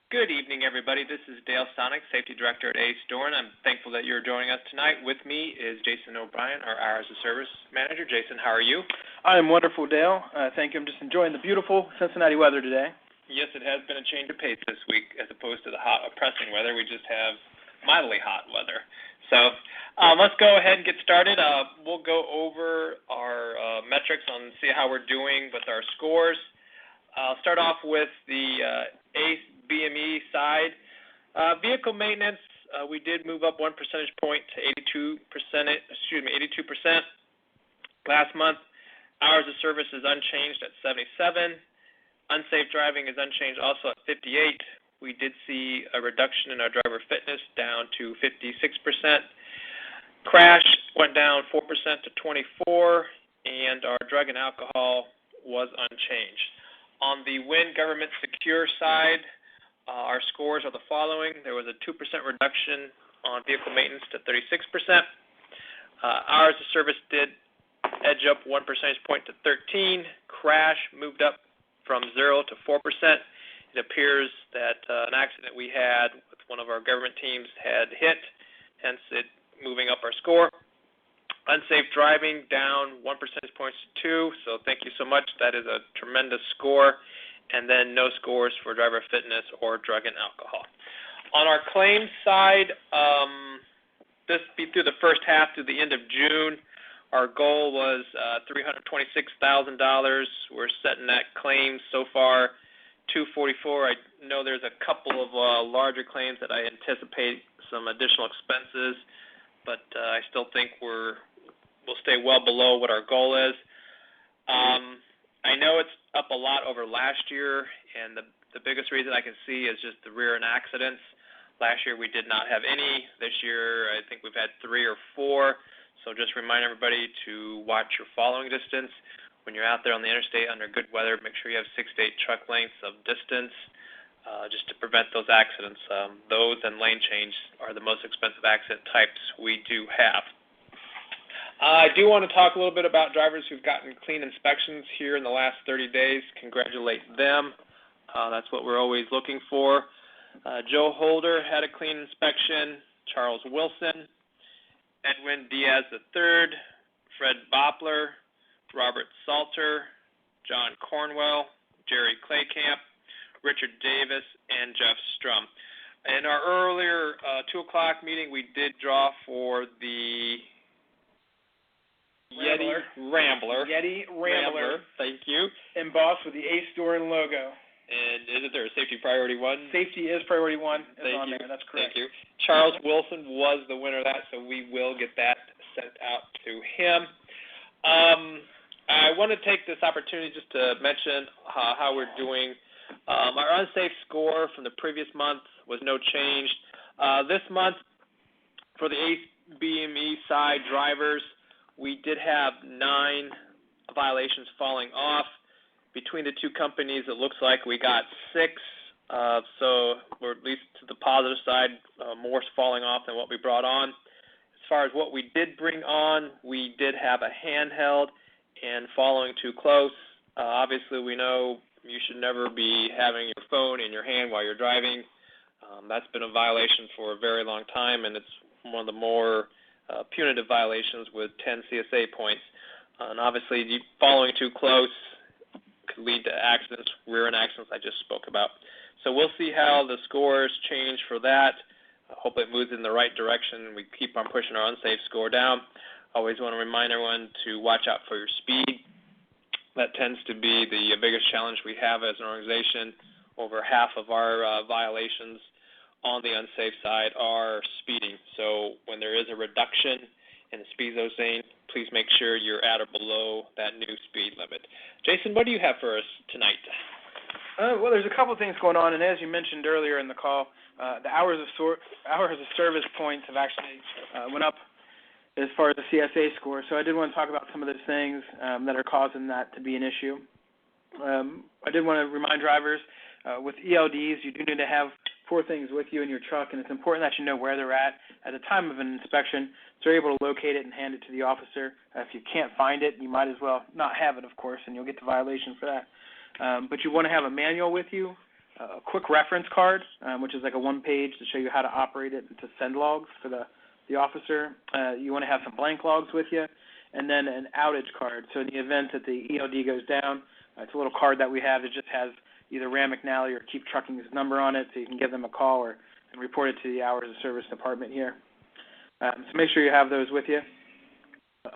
Good evening, everybody. This is Dale Sonic, Safety Director at Doran. I'm thankful that you're joining us tonight. With me is Jason O'Brien, our Hours of Service Manager. Jason, how are you? I'm wonderful, Dale. Thank you. I'm just enjoying the beautiful Cincinnati weather today. Yes, it has been a change of pace this week as opposed to the hot, oppressing weather. We just have mildly hot weather. So let's go ahead and get started. We'll go over our metrics and see how we're doing with our scores. I'll start off with the ACE BME side. Vehicle maintenance, we did move up 1 percentage point to 82%. Last month, hours of service is unchanged at 77. Unsafe driving is unchanged also at 58. We did see a reduction in our driver fitness down to 56%. Crash went down 4% to 24, and our drug and alcohol was unchanged. On the WIN government secure side, our scores are the following. There was a 2% reduction on vehicle maintenance to 36%. Hours of service did edge up 1 percentage point to 13. Crash moved up from 0 to 4%. It appears that an accident we had with one of our government teams had hit, hence it moving up our score. Unsafe driving down 1 percentage point to 2, so thank you so much. That is a tremendous score. And then no scores for driver fitness or drug and alcohol. On our claims side, this be through the first half to the end of June. Our goal was $326,000. We're setting that claims so far $244,000. I know there's a couple of larger claims that I anticipate some additional expenses, but I still think we'll stay well below what our goal is. I know it's up a lot over last year, and the biggest reason I can see is just the rear end accidents. Last year we did not have any. This year I think we've had 3 or 4. So just remind everybody to watch your following distance. When you're out there on the interstate under good weather, make sure you have 6 to 8 truck lengths of distance just to prevent those accidents. Those and lane change are the most expensive accident types we do have. I do want to talk a little bit about drivers who've gotten clean inspections here in the last 30 days. Congratulate them. That's what we're always looking for. Joe Holder had a clean inspection. Charles Wilson, Edwin Diaz III, Fred Boppler, Robert Salter, John Cornwell, Jerry Claycamp, Richard Davis, and Jeff Strum. In our earlier 2 o'clock meeting, we did draw for the Rambler. Yeti Rambler. Thank you. Embossed with the ACE Doran logo. And isn't there a safety priority 1? Safety is priority 1. Thank on you. There. That's correct. Thank you. Charles Wilson was the winner of that, so we will get that sent out to him. I want to take this opportunity just to mention how we're doing. Our unsafe score from the previous month was no change. This month, for the ACE BME side drivers, we did have 9 violations falling off. Between the 2 companies, it looks like we got 6. So we're at least to the positive side, more falling off than what we brought on. As far as what we did bring on, we did have a handheld and following too close. Obviously, we know you should never be having your phone in your hand while you're driving. That's been a violation for a very long time, and it's one of the more punitive violations with 10 CSA points. And obviously, following too close could lead to accidents, rear end accidents I just spoke about. So we'll see how the scores change for that. Hopefully it moves in the right direction. We keep on pushing our unsafe score down. Always want to remind everyone to watch out for your speed. That tends to be the biggest challenge we have as an organization. Over half of our violations on the unsafe side are speeding. So when there is a reduction in the speed zone, please make sure you're at or below that new speed limit. Jason, what do you have for us tonight? Well, there's a couple things going on, and as you mentioned earlier in the call, the hours of service points have actually went up as far as the CSA score. So I did want to talk about some of those things that are causing that to be an issue. I did want to remind drivers with ELDs, you do need to have 4 things with you in your truck, and it's important that you know where they're at the time of an inspection, so you're able to locate it and hand it to the officer. If you can't find it, you might as well not have it, of course, and you'll get the violation for that. But you want to have a manual with you a quick reference card, which is like a one-page to show you how to operate it and to send logs for the officer. You want to have some blank logs with you, and then an outage card. So in the event that the ELD goes down, it's a little card that we have that just has either Ram McNally or Keep Trucking's number on it, so you can give them a call and report it to the Hours of Service department here. So make sure you have those with you.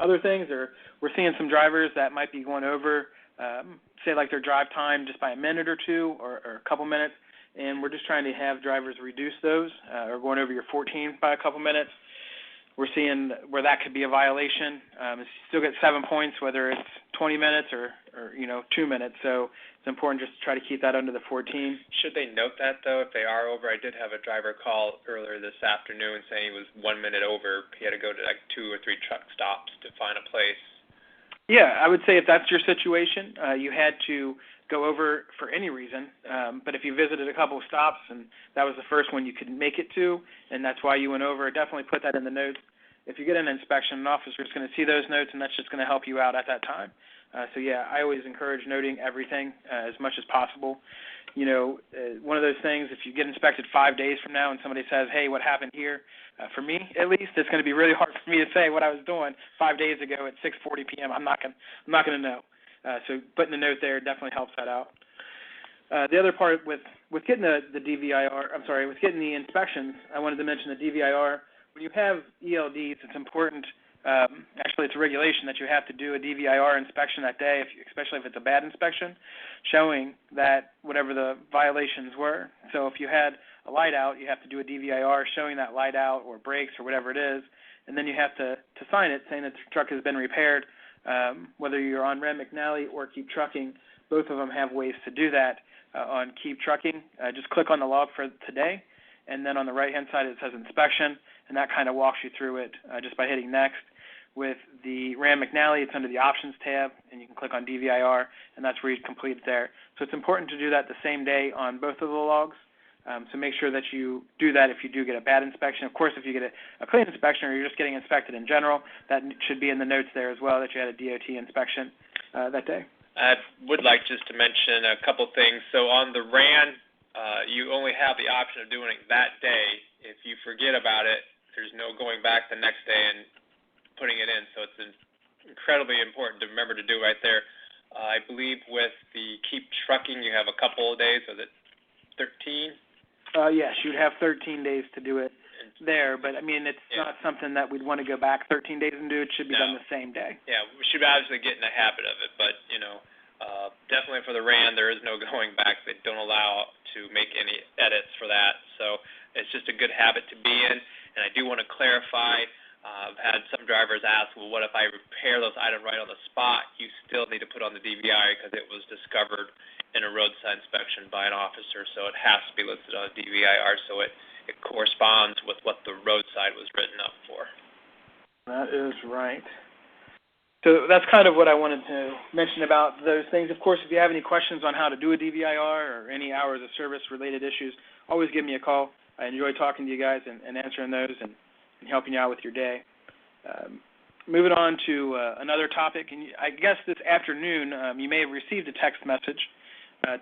Other things are we're seeing some drivers that might be going over, say like their drive time just by a minute or two or a couple minutes, and we're just trying to have drivers reduce those or going over your 14 by a couple minutes. We're seeing where that could be a violation. You still get 7 points whether it's 20 minutes or 2 minutes. So it's important just to try to keep that under the 14. Should they note that, though, if they are over? I did have a driver call earlier this afternoon saying he was 1 minute over. He had to go to like 2 or 3 truck stops to find a place. Yeah, I would say if that's your situation, you had to go over for any reason. But if you visited a couple of stops and that was the first one you could make it to, and that's why you went over, definitely put that in the notes. If you get an inspection, an officer is going to see those notes, and that's just going to help you out at that time. So, yeah, I always encourage noting everything as much as possible. One of those things, if you get inspected 5 days from now and somebody says, hey, what happened here? For me, at least, it's going to be really hard for me to say what I was doing 5 days ago at 6:40 p.m. I'm not going to know. So putting the note there definitely helps that out. The other part with getting the DVIR, with getting the inspections, I wanted to mention the DVIR. When you have ELDs, it's important. Actually, it's a regulation that you have to do a DVIR inspection that day, especially if it's a bad inspection, showing that whatever the violations were. So if you had a light out, you have to do a DVIR showing that light out or brakes or whatever it is, and then you have to sign it saying that the truck has been repaired. Whether you're on Ram McNally or Keep Trucking, both of them have ways to do that. On Keep Trucking, just click on the log for today, and then on the right-hand side it says inspection, and that kind of walks you through it just by hitting next. With the Ram McNally, it's under the Options tab, and you can click on DVIR, and that's where you complete it there. So it's important to do that the same day on both of the logs. So make sure that you do that if you do get a bad inspection. Of course, if you get a clean inspection or you're just getting inspected in general, that should be in the notes there as well, that you had a DOT inspection that day. I would like just to mention a couple things. So on the RAN, you only have the option of doing it that day. If you forget about it, there's no going back the next day and putting it in. So it's incredibly important to remember to do right there. I believe with the Keep Trucking, you have a couple of days. Was it 13? Yes, you'd have 13 days to do it there, but I mean, it's not something that we'd want to go back 13 days and do. It should be done the same day. Yeah, we should obviously get in the habit of it, but definitely for the RAN, there is no going back. They don't allow to make any edits for that, so it's just a good habit to be in. And I do want to clarify. I've had some drivers ask, well, what if I repair those items right on the spot? You still need to put on the DVIR because it was discovered in a roadside inspection by an officer, so it has to be listed on a DVIR so it corresponds with what the roadside was written up for. That is right. So that's kind of what I wanted to mention about those things. Of course, if you have any questions on how to do a DVIR or any hours of service related issues, always give me a call. I enjoy talking to you guys and answering those and helping you out with your day. Moving on to another topic, and I guess this afternoon you may have received a text message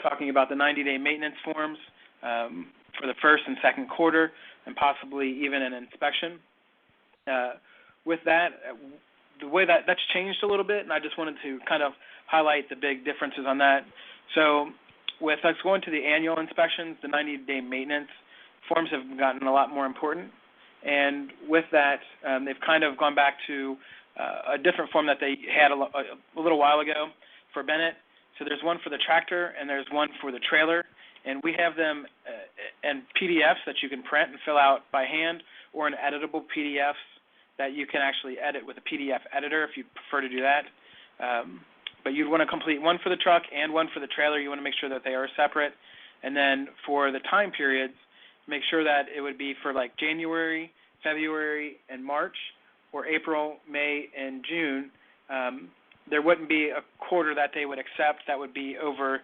talking about the 90-day maintenance forms for the first and second quarter and possibly even an inspection. With that, the way that's changed a little bit, and I just wanted to kind of highlight the big differences on that. So with us going to the annual inspections, the 90-day maintenance forms have gotten a lot more important. And with that, they've kind of gone back to a different form that they had a little while ago for Bennett. So there's one for the tractor and there's one for the trailer. And we have them in PDFs that you can print and fill out by hand, or in editable PDFs that you can actually edit with a PDF editor if you prefer to do that. But you'd want to complete one for the truck and one for the trailer. You want to make sure that they are separate. And then for the time periods, make sure that it would be for like January, February, and March, or April, May, and June. There wouldn't be a quarter that they would accept that would be over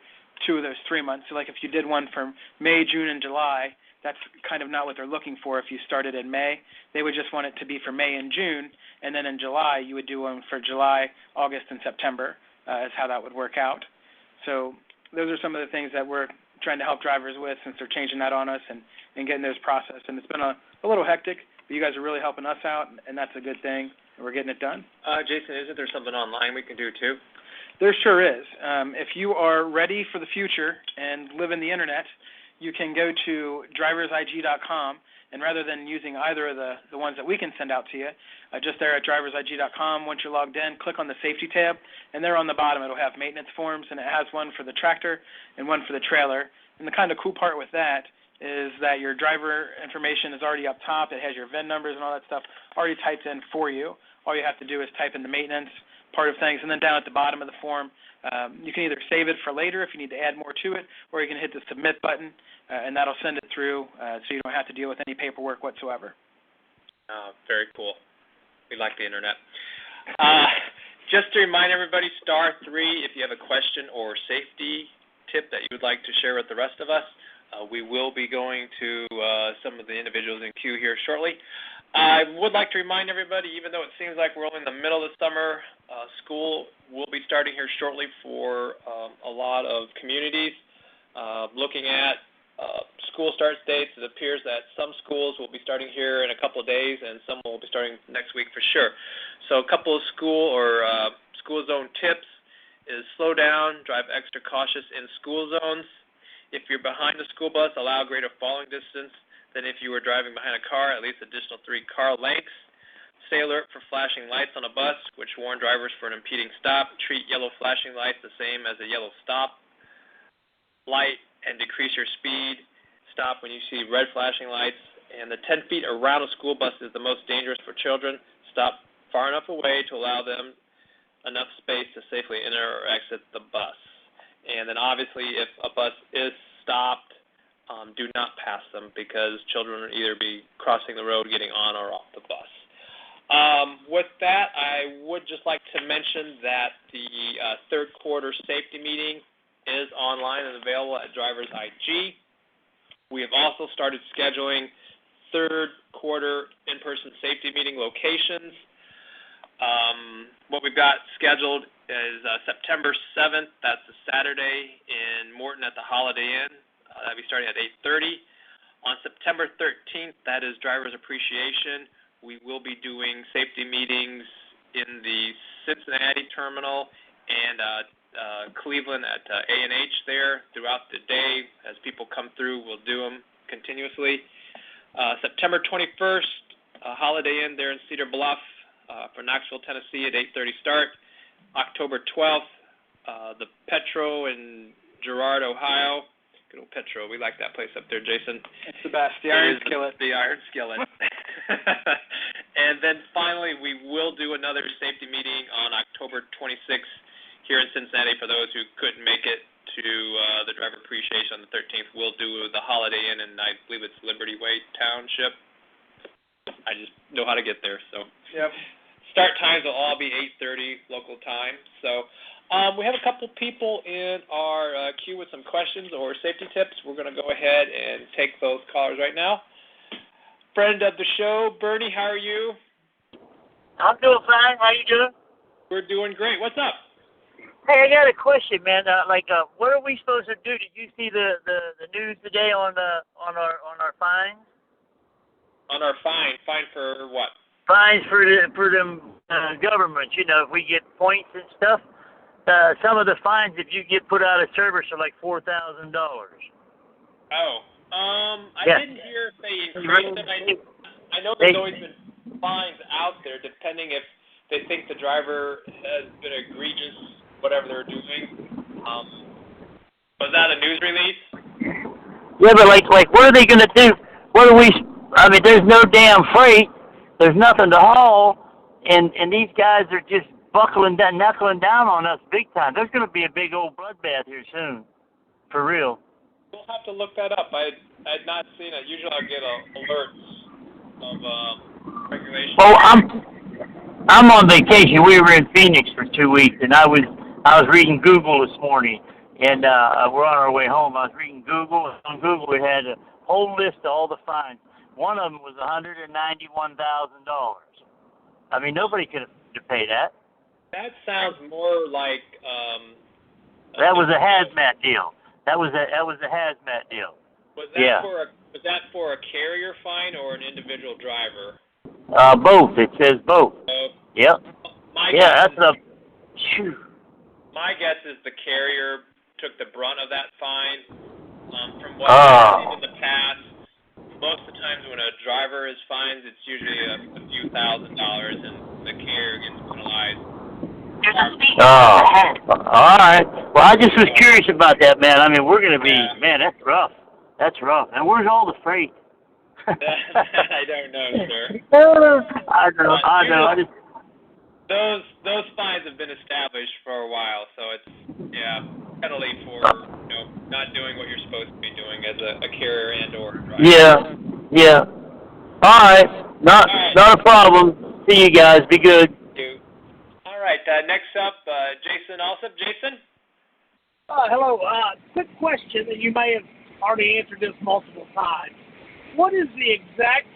2 of those 3 months. So like if you did one for May, June, and July, that's kind of not what they're looking for if you started in May. They would just want it to be for May and June, and then in July you would do one for July, August, and September is how that would work out. So those are some of the things that we're trying to help drivers with since they're changing that on us and getting those processed. And it's been a little hectic, but you guys are really helping us out, and that's a good thing. We're getting it done. Jason, isn't there something online we can do too? There sure is. If you are ready for the future and live in the internet, you can go to driversigg.com, and rather than using either of the ones that we can send out to you, just there at driversigg.com, once you're logged in, click on the safety tab, and there on the bottom it'll have maintenance forms, and it has one for the tractor and one for the trailer. And the kind of cool part with that is that your driver information is already up top. It has your VIN numbers and all that stuff already typed in for you. All you have to do is type in the maintenance part of things, and then down at the bottom of the form, you can either save it for later if you need to add more to it, or you can hit the submit button, and that'll send it through so you don't have to deal with any paperwork whatsoever. Very cool. We like the internet. Just to remind everybody, *3 if you have a question or safety tip that you would like to share with the rest of us. We will be going to some of the individuals in queue here shortly. I would like to remind everybody, even though it seems like we're only in the middle of the summer, school will be starting here shortly for a lot of communities. Looking at school start dates, it appears that some schools will be starting here in a couple of days, and some will be starting next week for sure. So a couple of school zone tips is slow down, drive extra cautious in school zones. If you're behind the school bus, allow greater falling distance than if you were driving behind a car, at least additional 3 car lengths. Stay alert for flashing lights on a bus, which warn drivers for an impeding stop. Treat yellow flashing lights the same as a yellow stop light and decrease your speed. Stop when you see red flashing lights. And the 10 feet around a school bus is the most dangerous for children. Stop far enough away to allow them enough space to safely enter or exit the bus. And then obviously if a bus is stopped, do not pass them because children will either be crossing the road, getting on or off the bus. With that, I would just like to mention that the third quarter safety meeting is online and available at Drivers IG. We have also started scheduling third quarter in-person safety meeting locations. What we've got scheduled is September 7th. That's a Saturday in Morton at the Holiday Inn. That'll be starting at 8:30. On September 13th, that is Driver's Appreciation. We will be doing safety meetings in the Cincinnati terminal and Cleveland at A&H there throughout the day. As people come through, we'll do them continuously. September 21st, Holiday Inn there in Cedar Bluff for Knoxville, Tennessee at 8:30 start. October 12th, the Petro in Girard, Ohio. Good old Petro. We like that place up there, Jason. It's the best. The Iron Skillet. The Iron Skillet. And then finally, we will do another safety meeting on October 26th here in Cincinnati for those who couldn't make it to the Driver Appreciation on the 13th. We'll do the Holiday Inn, and I believe it's Liberty Way Township. I just know how to get there. So yep. Start times will all be 8:30 local time. So we have a couple people in our queue with some questions or safety tips. We're going to go ahead and take those callers right now. Friend of the show, Bernie, how are you? I'm doing fine. How you doing? We're doing great. What's up? Hey, I got a question, man. What are we supposed to do? Did you see the news today on our fines? On our fine for what? Fines for them governments. You know, if we get points and stuff. Some of the fines, if you get put out of service, are like $4,000. Oh, yeah. I didn't hear if they increased it. I know there's always been fines out there, depending if they think the driver has been egregious, whatever they're doing. Was that a news release? Yeah, but like, what are they going to do? I mean, there's no damn freight. There's nothing to haul, and these guys are just knuckling down on us big time. There's going to be a big old bloodbath here soon, for real. We'll have to look that up. I had not seen it. Usually I get alerts of regulations. Well, I'm on vacation. We were in Phoenix for 2 weeks, and I was reading Google this morning, and we're on our way home. I was reading Google, and on Google it had a whole list of all the fines. One of them was $191,000. I mean, nobody could pay that. That sounds more like that was a hazmat deal. That was a hazmat deal. Was that for a carrier fine or an individual driver? Both. It says both. Yep. My guess is the carrier took the brunt of that fine. From what I've seen in the past, most of the times when a driver is fined, it's usually a few $1,000s, and the carrier gets penalized. All right. Well, I just was curious about that, man. I mean, we're going to be, man, that's rough. That's rough. And where's all the freight? I don't know, sir. I know. Those fines have been established for a while, so it's penalty for not doing what you're supposed to be doing as a carrier and or a driver. Yeah. All right. Not a problem. See you guys. Be good. All right. Next up, Jason Alsop. Jason. Hello. Quick question, and you may have already answered this multiple times. What is the exact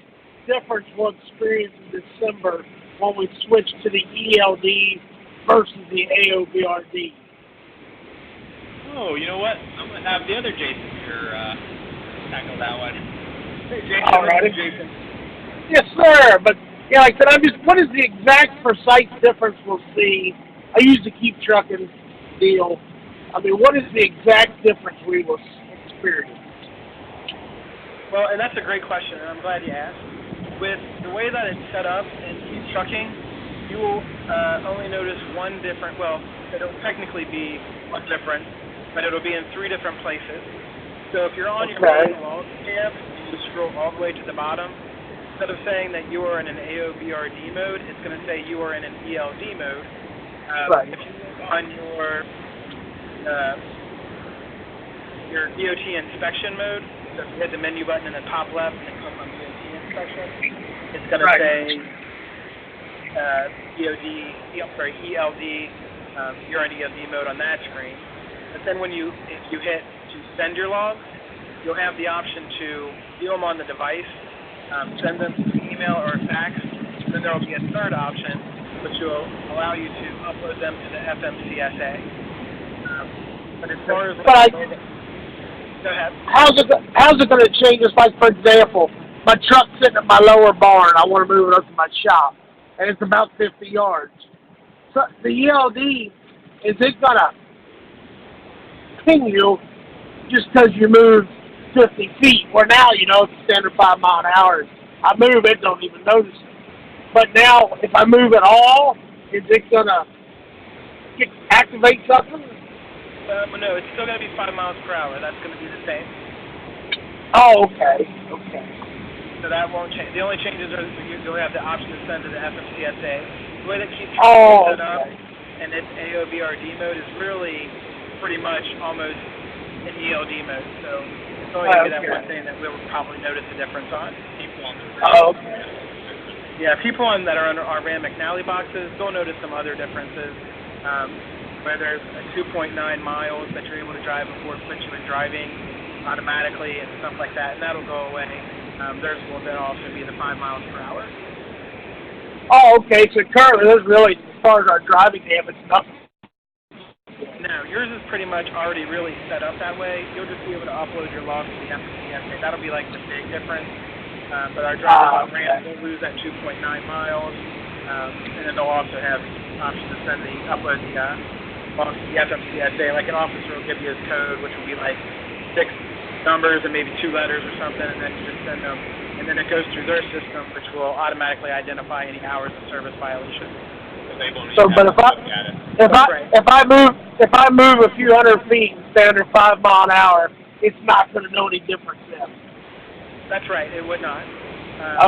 difference we'll experience in December when we switch to the ELD versus the AOBRD? Oh, you know what? I'm going to have the other Jason here tackle that one. Hey, Jason. All right. Jason. Yes, sir. But, like I said, what is the exact precise difference we'll see? I use the keep trucking deal. I mean, what is the exact difference we will experience? Well, and that's a great question, and I'm glad you asked. With the way that it's set up in keep trucking, you will only notice one different, well, it'll technically be one difference, but it'll be in 3 different places. So if you're on your rolling log tab, you scroll all the way to the bottom, instead of saying that you are in an AOBRD mode, it's going to say you are in an ELD mode. If you look on your DOT inspection mode, so if you hit the menu button in the top left and then click on DOT inspection, it's going to say ELD, you're in ELD mode on that screen. But then if you hit to send your logs, you'll have the option to view them on the device, send them through email or fax. Then there will be a third option, which will allow you to upload them to the FMCSA. But as far as go ahead. How's it going to change? Just like, for example, my truck's sitting at my lower barn. I want to move it up to my shop, and it's about 50 yards. So the ELD, is it going to ping you just because you moved 50 feet? Where now, it's standard 5 mile an hour. I move it, don't even notice it. But now, if I move at all, is it going to activate something? No, it's still going to be 5 miles per hour. That's going to be the same. Oh, okay. So that won't change. The only changes are you'll have the option to send to the FMCSA. The way that keeps set up and its AOBRD mode is really pretty much almost an ELD mode. So it's only going to be that one thing that we'll probably notice a difference on. People on the people that are under our Ram McNally boxes, they'll notice some other differences. Where there's a 2.9 miles that you're able to drive before it puts you in driving automatically and stuff like that, and that'll go away. Theirs will then also be the 5 miles per hour. Oh, okay. So currently, there's really, as far as our driving damage, nothing. No, yours is pretty much already really set up that way. You'll just be able to upload your logs to the FMCSA. That'll be like the big difference. But our drivers on Ram will lose that 2.9 miles, and then they'll also have option to upload the FMCSA. Like an officer will give you his code, which will be like 6 numbers and maybe 2 letters or something, and then you just send them, and then it goes through their system, which will automatically identify any hours of service violation. So, but if I move a few hundred feet standard 5 mile an hour, it's not going to know any difference then. That's right. It would not.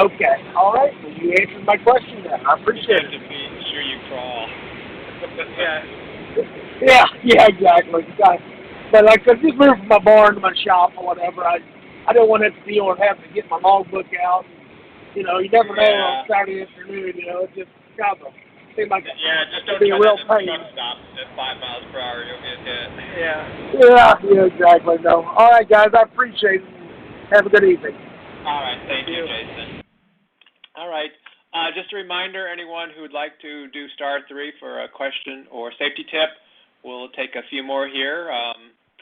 Okay. All right. Well, you answered my question then. I appreciate it. To be sure you crawl. Yeah, exactly. But like, I just moved from my barn to my shop or whatever. I don't want to have to deal with having to get my logbook out. You never know on Saturday afternoon. It just kind of seems like just don't be a real pain. Stop at 5 miles per hour, you'll get hit. Yeah, exactly. No. All right, guys, I appreciate it. Have a good evening. All right, thank you, Jason. All right. Just a reminder, anyone who would like to do *3 for a question or safety tip, we'll take a few more here.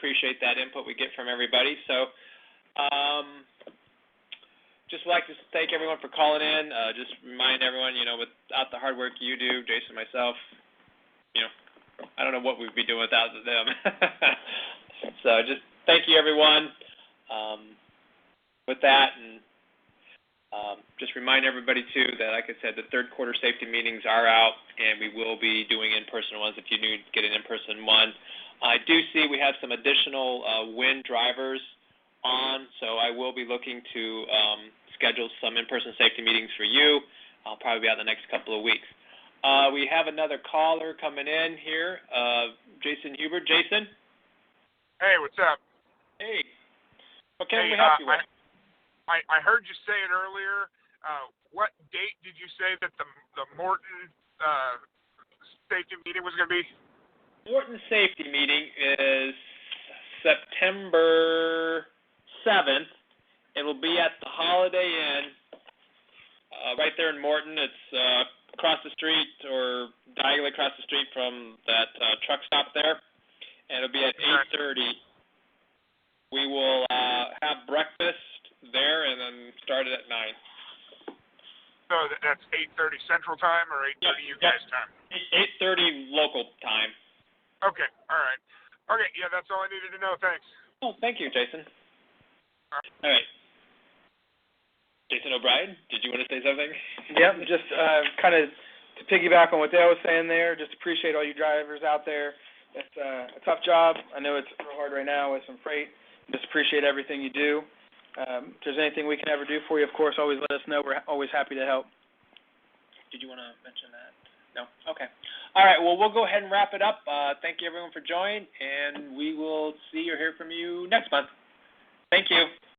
appreciate that input we get from everybody. So just like to thank everyone for calling in. Just remind everyone, without the hard work you do, Jason, myself, I don't know what we'd be doing without them. So just thank you, everyone. With that, and just remind everybody, too, that, like I said, the third quarter safety meetings are out, and we will be doing in-person ones if you need to get an in-person one. I do see we have some additional WIN drivers on, so I will be looking to schedule some in-person safety meetings for you. I'll probably be out in the next couple of weeks. We have another caller coming in here, Jason Hubert. Jason? Hey, what's up? Hey. What can we help you with? I heard you say it earlier. What date did you say that the Morton safety meeting was going to be? Morton safety meeting is September 7th. It will be at the Holiday Inn right there in Morton. It's across the street or diagonally across the street from that truck stop there. And it'll be at 8:30. We will have breakfast there and then start it at 9. So that's 8:30 Central Time or 8:30 you guys' time? 8:30 local time. Okay, all right. Okay, yeah, that's all I needed to know. Thanks. Oh, thank you, Jason. All right. Jason O'Brien, did you want to say something? Yep, just kind of to piggyback on what Dale was saying there, just appreciate all you drivers out there. It's a tough job. I know it's real hard right now with some freight. Just appreciate everything you do. If there's anything we can ever do for you, of course, always let us know. We're always happy to help. Did you want to mention that? No? Okay. All right, well, we'll go ahead and wrap it up. Thank you, everyone, for joining, and we will see or hear from you next month. Thank you.